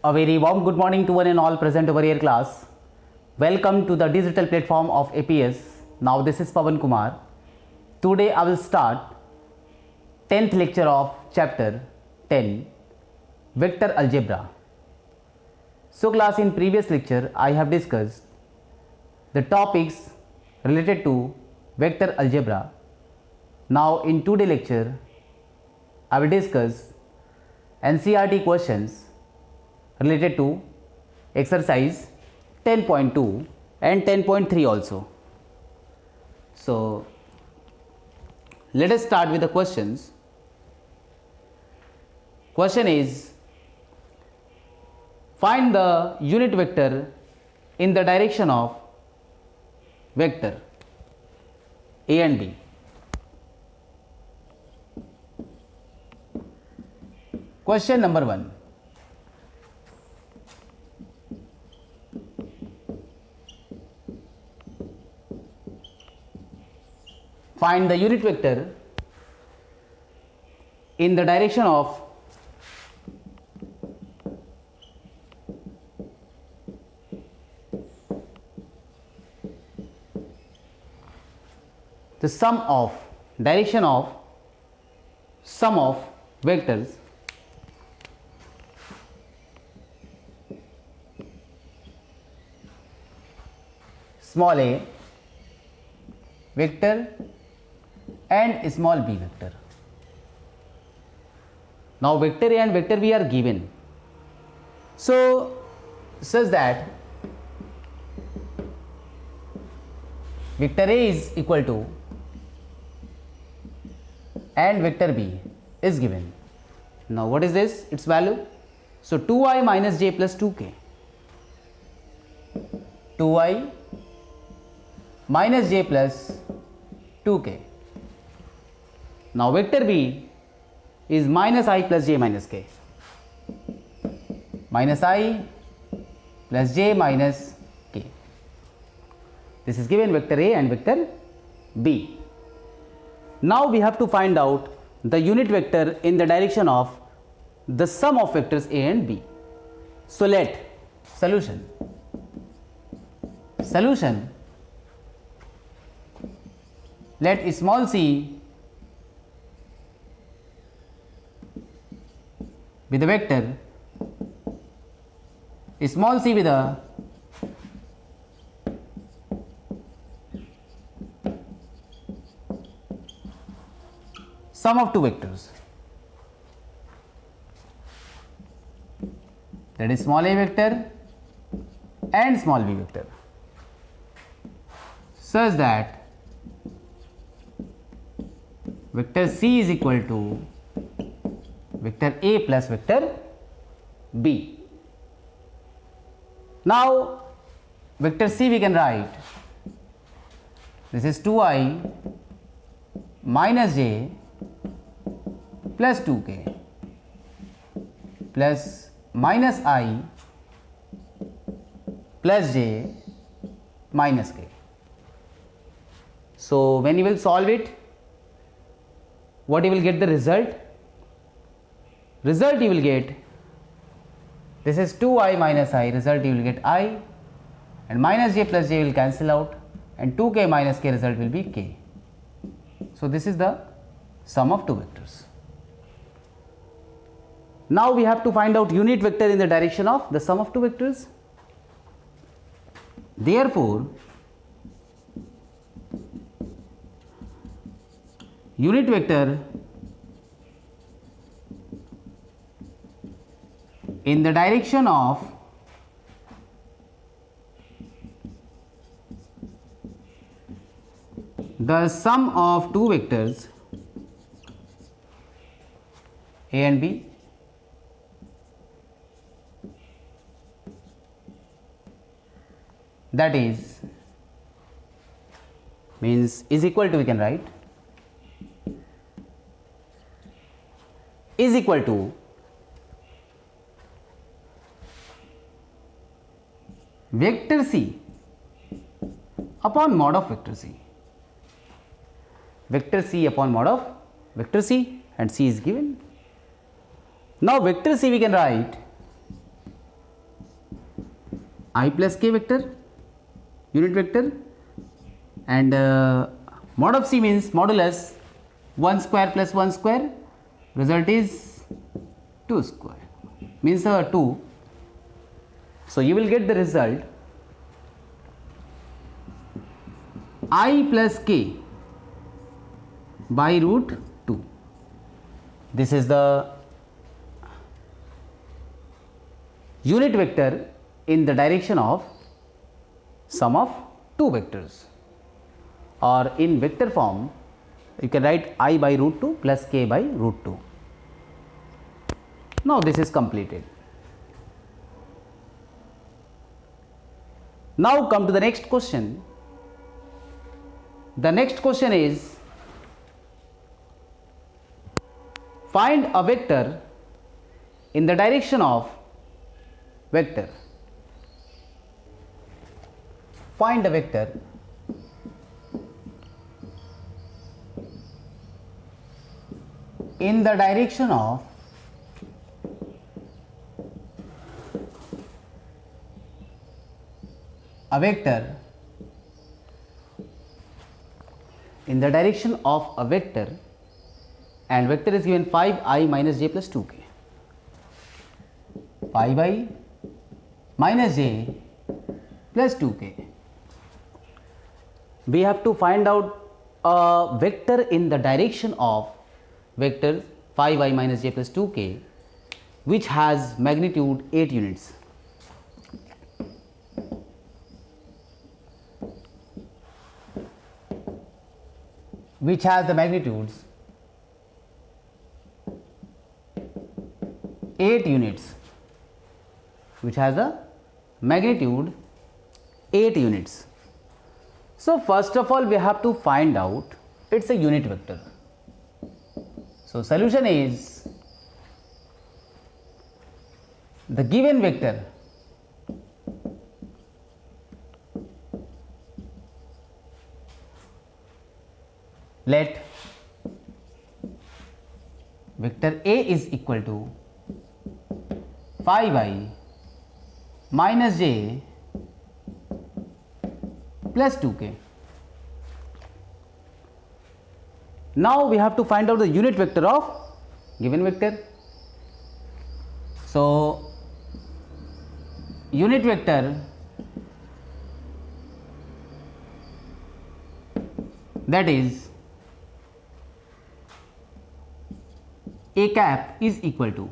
A very warm good morning to one and all present over here class. Welcome to the digital platform of APS. Now this is Pawan Kumar. Today I will start 10th lecture of chapter 10 Vector Algebra. So class, in previous lecture I have discussed the topics related to vector algebra. Now in today's lecture I will discuss NCERT questions related to exercise 10.2 and 10.3 also. So let us start with the questions. Question is, find the unit vector in the direction of vector A and B. Question number 1. Find the unit vector in the direction of the sum of vectors small a vector and small b vector. Now vector A and vector B are given, so such that vector A is equal to and vector B is given. Now what is this? Its value. So 2i minus j plus 2k. 2i minus j plus 2k. Now vector B is minus I plus j minus k. Minus I plus j minus k. This is given vector A and vector B. Now we have to find out the unit vector in the direction of the sum of vectors A and B. So let solution let small c with the vector small c with a sum of two vectors, that is small a vector and small b vector, such that vector c is equal to vector a plus vector b. Now vector c we can write, this is 2i minus j plus 2k plus minus I plus j minus k. So when you will solve it, what you will get the result? Result you will get, this is 2i minus I, result you will get I, and minus j plus j will cancel out, and 2k minus k result will be k. So this is the sum of two vectors. Now we have to find out unit vector in the direction of the sum of two vectors. Therefore unit vector in the direction of the sum of two vectors A and B that is means is equal to, we can write, is equal to vector C upon mod of vector C. Vector C upon mod of vector C, and C is given. Now vector C we can write I plus k vector, unit vector, and mod of c means modulus 1 square plus 1 square, result is 2 square, means 2. So you will get the result I plus k by root 2. This is the unit vector in the direction of sum of two vectors, or in vector form you can write I by root 2 plus k by root 2. Now this is completed. Now come to the next question. The next question is, find a vector in the direction of vector. Find a vector in the direction of a vector in the direction of a vector, and vector is given 5i minus j plus 2k. 5i minus j plus 2k. We have to find out a vector in the direction of vector 5i minus j plus 2k which has magnitude 8 units. Which has the magnitudes 8 units, which has the magnitude 8 units. So first of all we have to find out it's a unit vector. So solution is, the given vector let vector A is equal to 5i minus j plus 2k. Now we have to find out the unit vector of given vector. So unit vector that is A cap is equal to,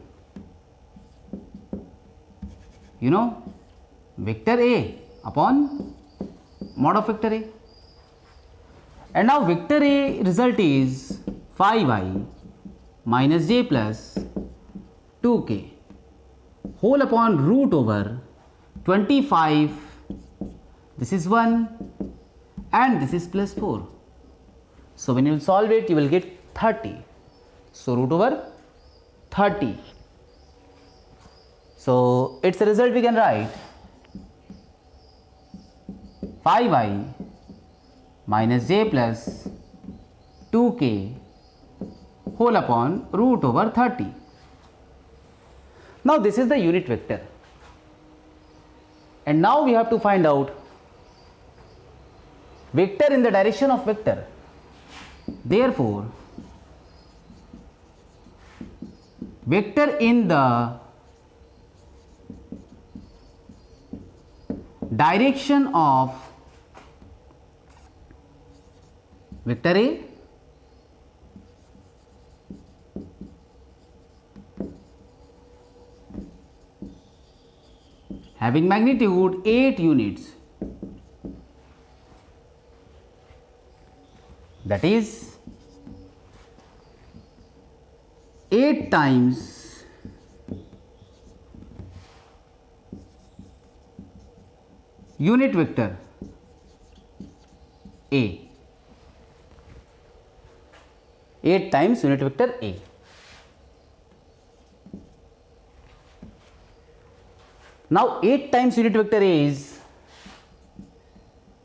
you know, vector A upon mod of vector A. And now vector A result is 5i minus j plus 2k whole upon root over 25, this is 1 and this is plus 4. So when you will solve it you will get 30. So root over 30. So its a result we can write 5i minus j plus 2k whole upon root over 30. Now this is the unit vector, and now we have to find out vector in the direction of vector. Therefore vector in the direction of vector A having magnitude 8 units, that is 8 times unit vector A. 8 times unit vector A. Now 8 times unit vector A is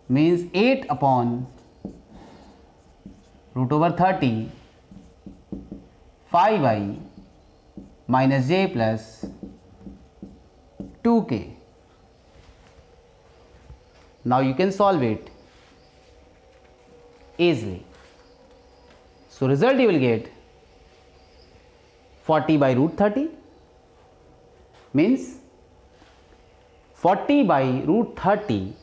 means 8 upon root over 30 5i minus j plus 2k. Now you can solve it easily. So result you will get 40 by root 30 means 40 by root 30.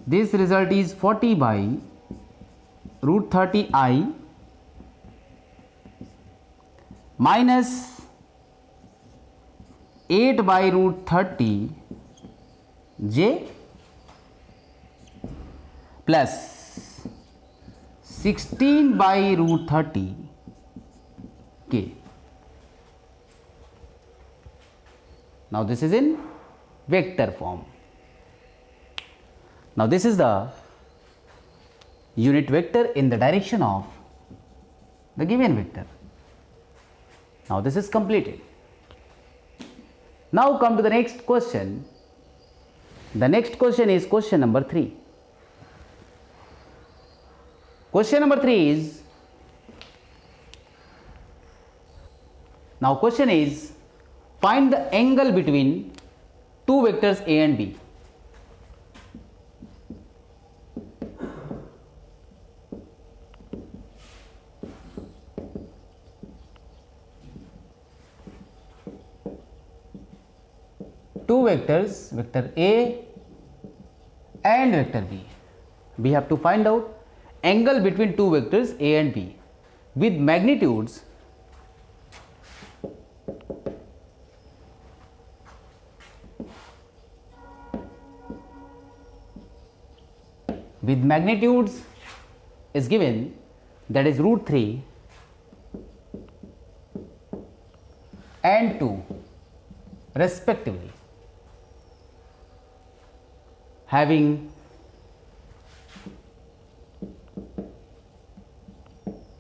This result is 40 by root 30I minus 8 by root 30 j plus 16 by root 30 k. Now this is in vector form. Now this is the unit vector in the direction of the given vector. Now this is completed. Now come to the next question. The next question is question number 3. Question number 3 is, now question is, find the angle between two vectors A and B. Two vectors, vector A and vector B. We have to find out angle between two vectors A and B with magnitudes is given, that is root 3 and 2 respectively, having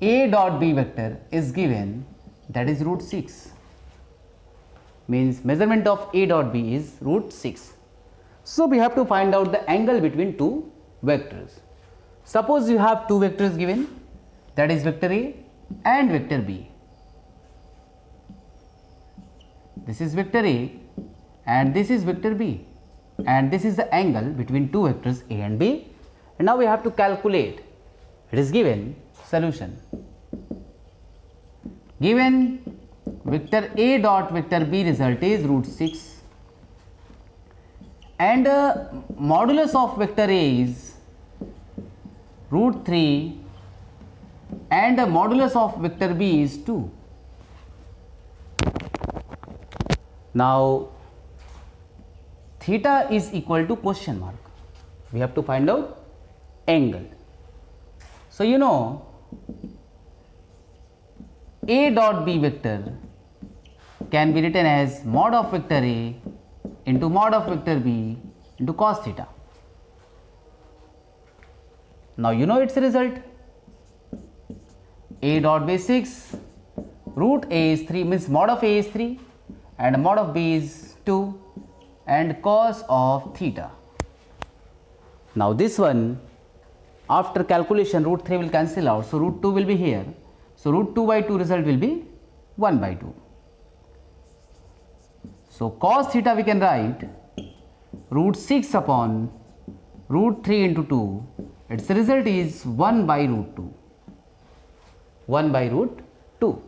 A dot B vector is given, that is root 6, means measurement of A dot B is root 6. So we have to find out the angle between two vectors. Suppose you have two vectors given, that is vector A and vector B. This is vector A and this is vector B, and this is the angle between two vectors A and B, and now we have to calculate. It is given solution. Given vector A dot vector B result is root 6 and modulus of vector A is root 3 and modulus of vector B is 2. Now theta is equal to question mark. We have to find out angle. So you know A dot B vector can be written as mod of vector A into mod of vector B into cos theta. Now you know its result. A dot B is 6, root A is 3, means mod of A is 3 and mod of B is 2 and cos of theta. Now this one, after calculation, root 3 will cancel out, so root 2 will be here. So root 2 by 2 result will be 1 by 2. So cos theta we can write root 6 upon root 3 into 2. Its result is 1 by root 2. 1 by root 2.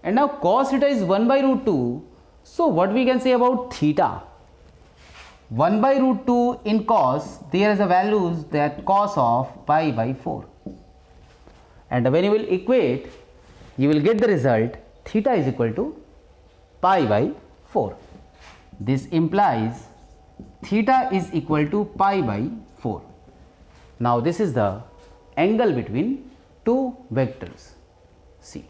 And now cos theta is 1 by root 2. So what we can say about theta? 1 by root 2 in cos, there is a values that cos of pi by 4. And when you will equate, you will get the result theta is equal to pi by 4. This implies theta is equal to pi by 4. Now this is the angle between two vectors. See.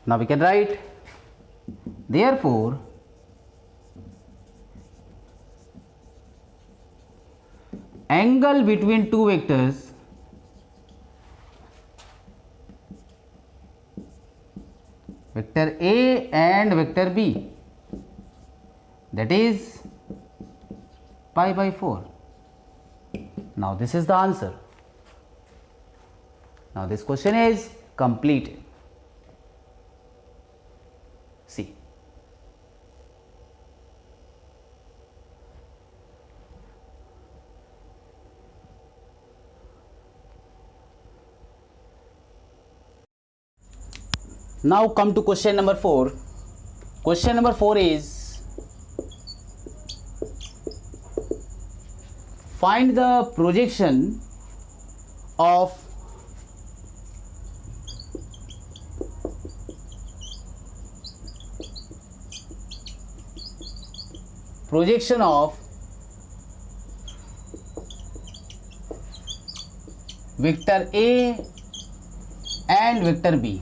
Now we can write, therefore angle between two vectors vector A and vector B, that is pi by 4. Now this is the answer. Now this question is completed. See. Now come to question number 4. Question number 4 is, find the projection of vector A and vector B.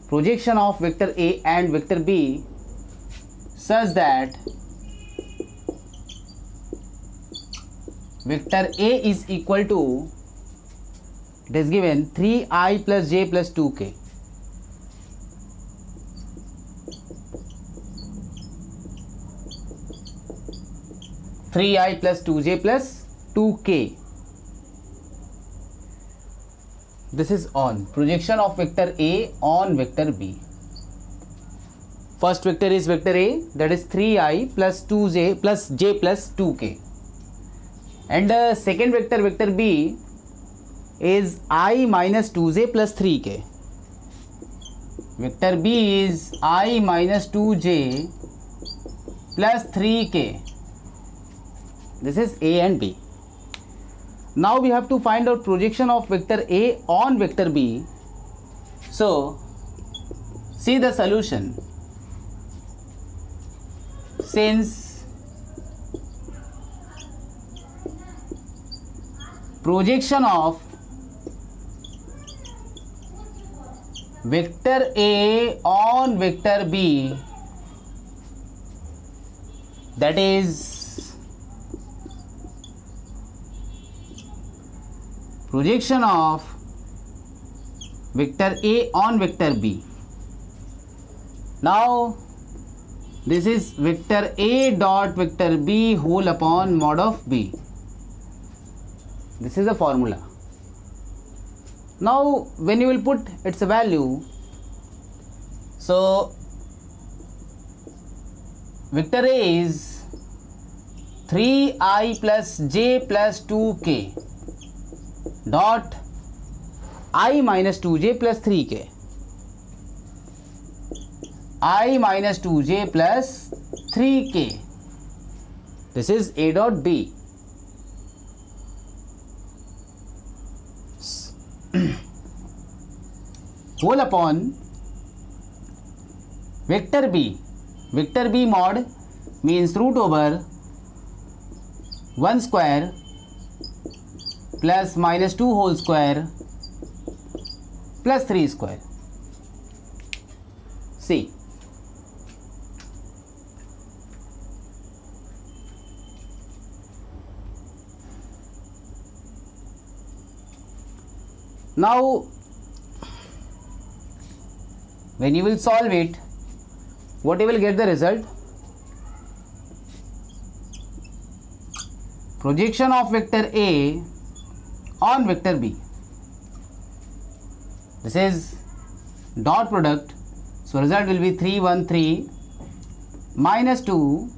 Projection of vector A and vector B such that vector A is equal to, it is given 3i plus j plus 2k. Three I plus 2j plus 2k. This is on projection of vector A on vector B. First vector is vector A, that is 3i plus 2j plus j plus 2k. And the second vector, vector B, is I minus 2j plus 3k. Vector B is I minus 2j plus 3k. This is A and B. Now we have to find out projection of vector A on vector B. So see the solution. Since projection of vector A on vector B, that is projection of vector A on vector B. Now this is vector A dot vector B whole upon mod of B. This is a formula. Now when you will put its value, so vector A is 3i plus j plus 2k dot I minus 2j plus 3k. I minus 2j plus 3k. This is A dot B. Whole upon vector B. Vector B mod means root over 1 square plus minus 2 whole square plus 3 square. See. Now when you will solve it, what you will get the result? Projection of vector A on vector B. This is dot product, so result will be 3 1 3 minus 2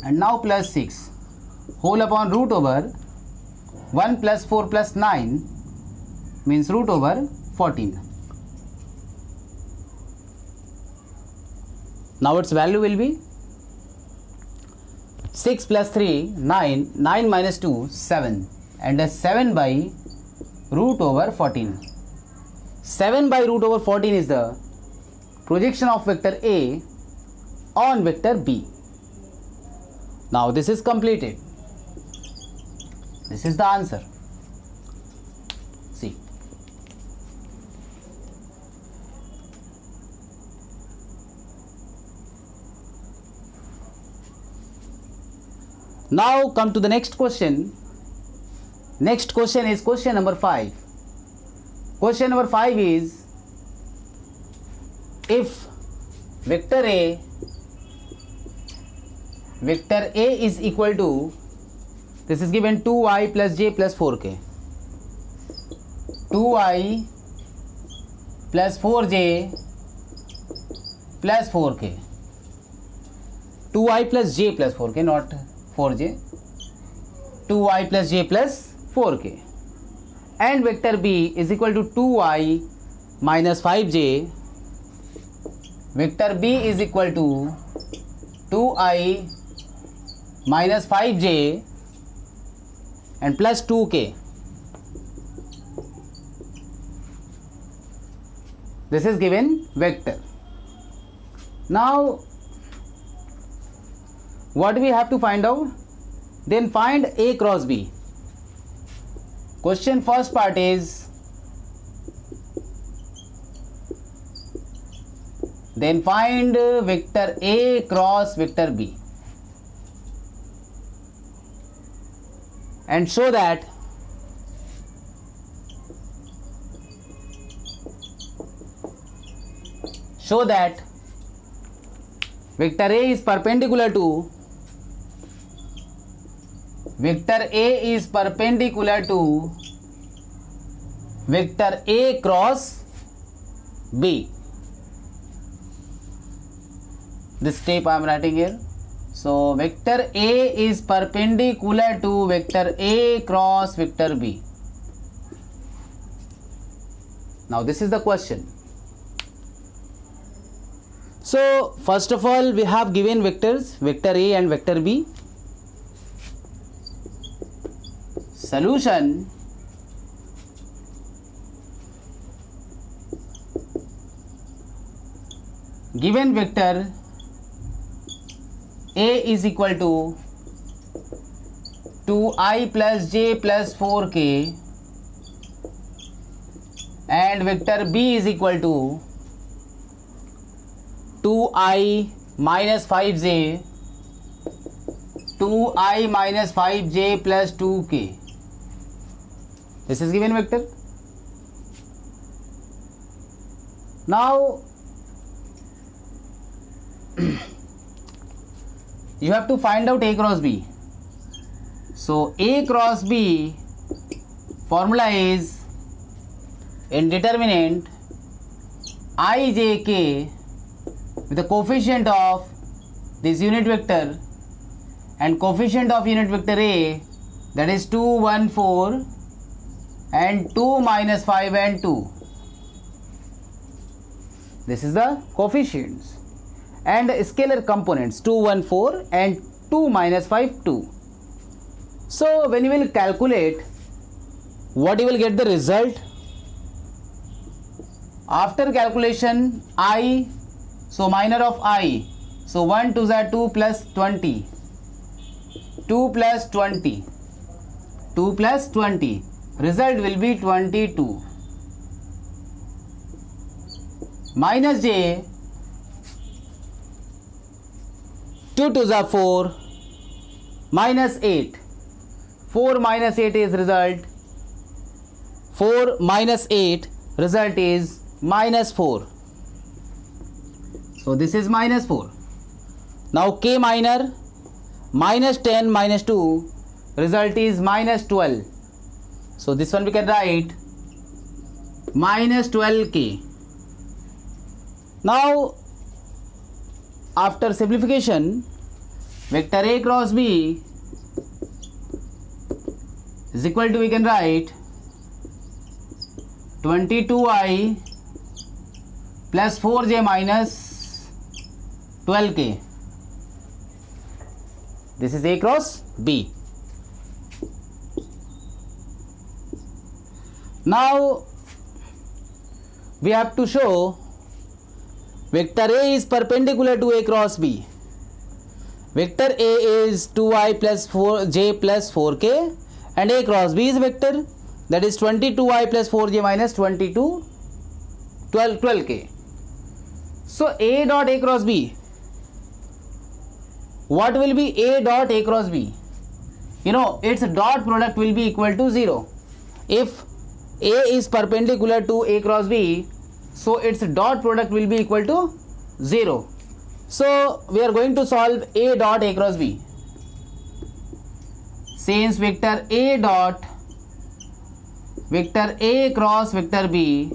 and now plus 6 whole upon root over 1 plus 4 plus 9 means root over 14. Now its value will be 6 plus 3 9, 9 minus 2 7, and a 7 by root over 14. 7 by root over 14 is the projection of vector A on vector B. Now this is completed. This is the answer. See. Now come to the next question. Next question is question number 5. Question number 5 is, if vector A is equal to, this is given 2i plus j plus 4k. 2i plus 4j plus 4k, 2i plus j plus 4k, not 4j, 2i plus j plus 4k, and vector b is equal to 2i minus 5j. Vector b is equal to 2i minus 5j and plus 2k. This is given vector. Now what we have to find out? Then find A cross B. Question first part is, then find vector A cross vector B and show that vector A is perpendicular to vector A cross B. This step I am writing here. So vector A is perpendicular to vector A cross vector B. Now this is the question. So first of all, we have given vectors, vector A and vector B. Solution. Given vector A is equal to 2i plus j plus 4k and vector B is equal to 2i minus 5j, 2i minus 5j plus 2k. This is given vector. Now you have to find out A cross B. So A cross B formula is in determinant ijk with the coefficient of this unit vector and coefficient of unit vector A, that is 2, 1, 4 and 2 minus 5 and 2. This is the coefficients. And scalar components 2, 1, 4 and 2 minus 5, 2. So when you will calculate, what you will get the result? After calculation I, so minor of I, so 1 2 are 2 plus 20, 2 plus 20, 2 plus 20, result will be 22. Minus j, 2 2 are 4, minus 8, 4 minus 8 is result, 4 minus 8 result is minus 4. So this is minus 4. Now k minor, minus 10 minus 2, result is minus 12. So this one we can write minus 12k. Now after simplification, vector A cross B is equal to, we can write 22i plus 4j minus 12k. This is A cross B. Now we have to show vector A is perpendicular to A cross B. Vector A is 2i plus 4j plus 4k and A cross B is vector, that is 22i plus 4j minus 12k. So A dot A cross B, what will be A dot A cross B? You know, its dot product will be equal to 0. If A is perpendicular to A cross B, so its dot product will be equal to 0. So we are going to solve A dot A cross B. Since vector A dot vector A cross vector B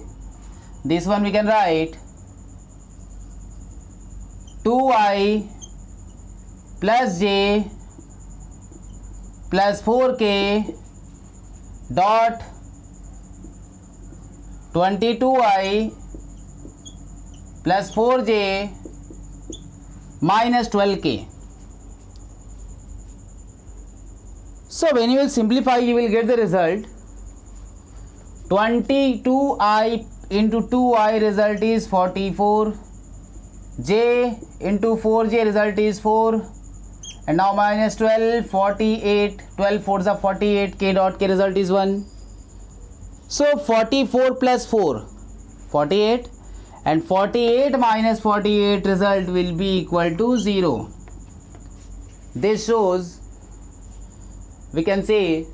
this one we can write 2i plus j plus 4k dot 22i plus 4j minus 12k. So when you will simplify, you will get the result 22i into 2i result is 44, j into 4j result is 4, and now minus 12, 48, 12 4s are 48, k dot k result is 1. So 44 plus 4, 48, and 48 minus 48 result will be equal to 0. This shows, we can say,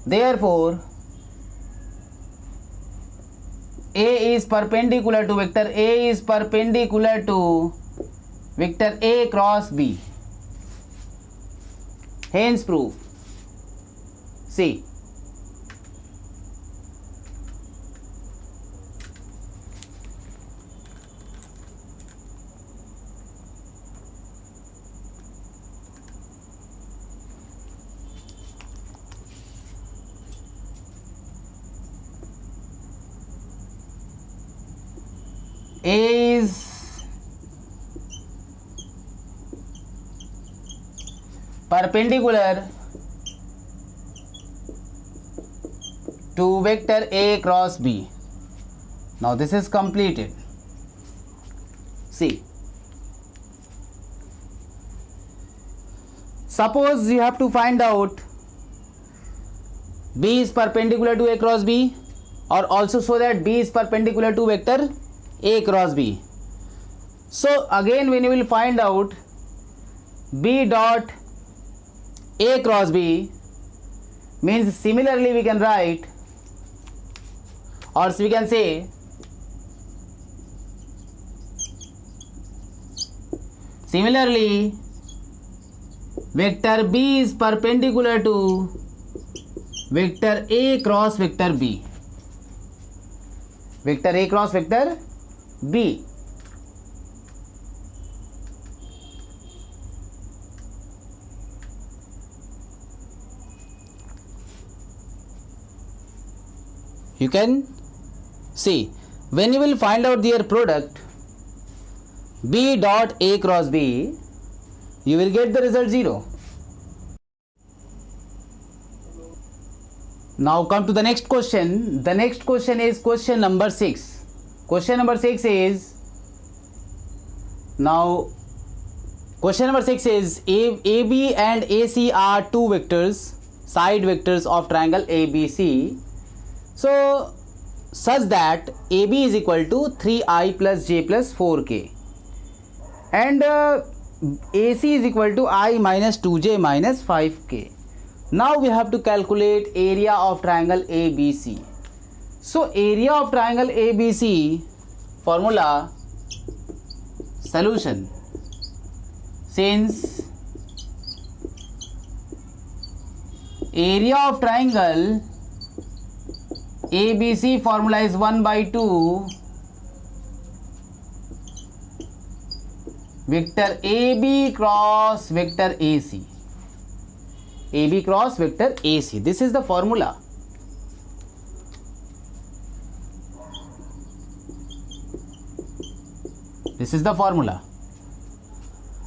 therefore A is perpendicular to vector A is perpendicular to vector A cross B. Hence proof. See, A is perpendicular to vector A cross B. Now this is completed. See, suppose you have to find out B is perpendicular to A cross B, or also show that B is perpendicular to vector A cross B. So again, when you will find out B dot A cross B, means similarly we can write, or we can say similarly vector B is perpendicular to vector A cross vector B. Vector A cross vector B. You can see, when you will find out their product B dot A cross B, you will get the result 0. Now come to the next question. The next question is question number 6. Question number 6 is, now question number 6 is AB and AC are two vectors, side vectors of triangle ABC. So such that AB is equal to 3i plus j plus 4k, and AC is equal to I minus 2j minus 5k. Now we have to calculate area of triangle ABC. So area of triangle ABC formula, solution. Since area of triangle ABC formula is 1 by 2 vector AB cross vector AC. AB cross vector AC. This is the formula. This is the formula.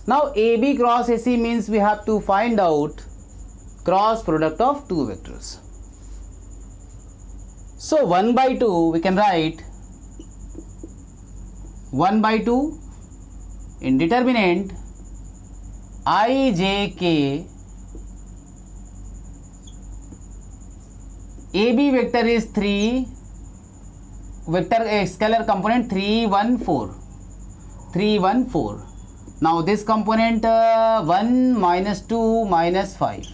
Now AB cross AC means we have to find out cross product of two vectors. So 1 by 2 we can write 1 by 2 in determinant I, j, k. AB vector is 3, vector scalar component 3, 1, 4. 3, 1, 4. Now this component 1 minus 2 minus 5.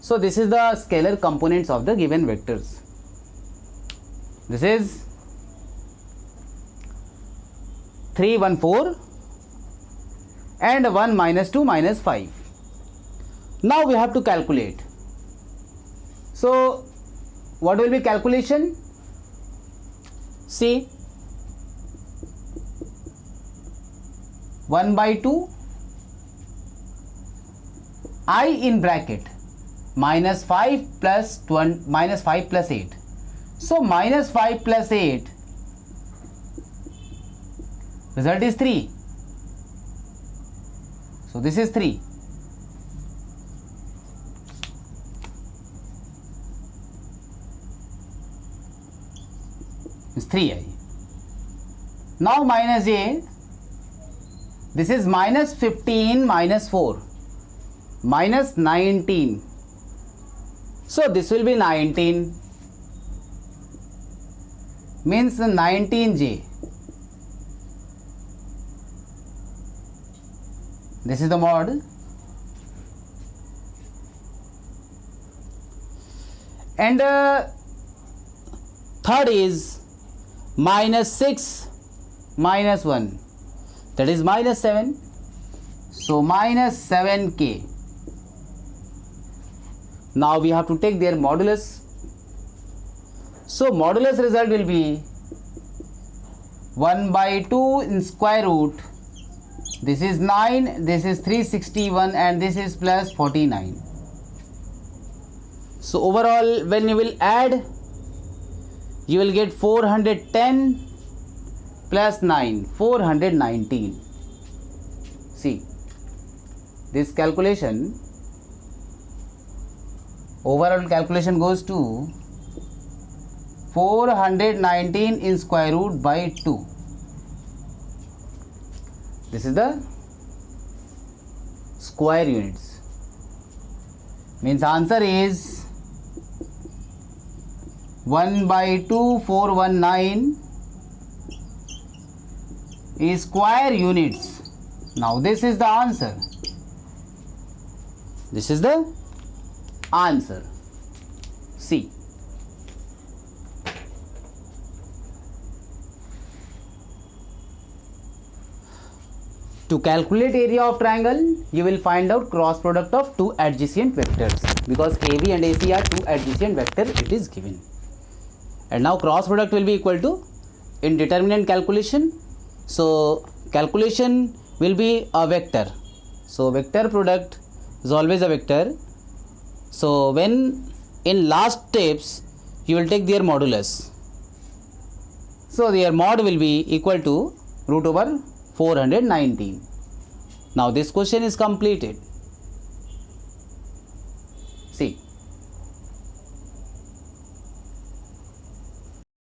So this is the scalar components of the given vectors. This is 3, 1, 4 and 1 minus 2 minus 5. Now we have to calculate. So what will be calculation? see 1 by 2 I in bracket minus 5 plus 20, minus 5 plus 8. So minus 5 plus 8, result is 3. So this is 3. It's 3i. Now minus a, this is minus 15 minus 4, minus 19. So this will be 19, means 19j. This is the mod. And third is minus 6 minus 1, that is minus 7. So minus 7k. Now we have to take their modulus. So modulus result will be 1 by 2 in square root. This is 9, this is 361, and this is plus 49. So overall, when you will add, you will get 410 plus 9, 419. See, this calculation, overall calculation goes to 419 in square root by 2. This is the square units. Means answer is 1 by 2, 419 is square units. Now this is the answer. This is the answer. C. To calculate area of triangle, you will find out cross product of two adjacent vectors, because AB and AC are two adjacent vectors, it is given. And now cross product will be equal to, in determinant calculation, so calculation will be a vector. So vector product is always a vector. So when in last steps you will take their modulus. So their mod will be equal to root over 419. Now this question is completed.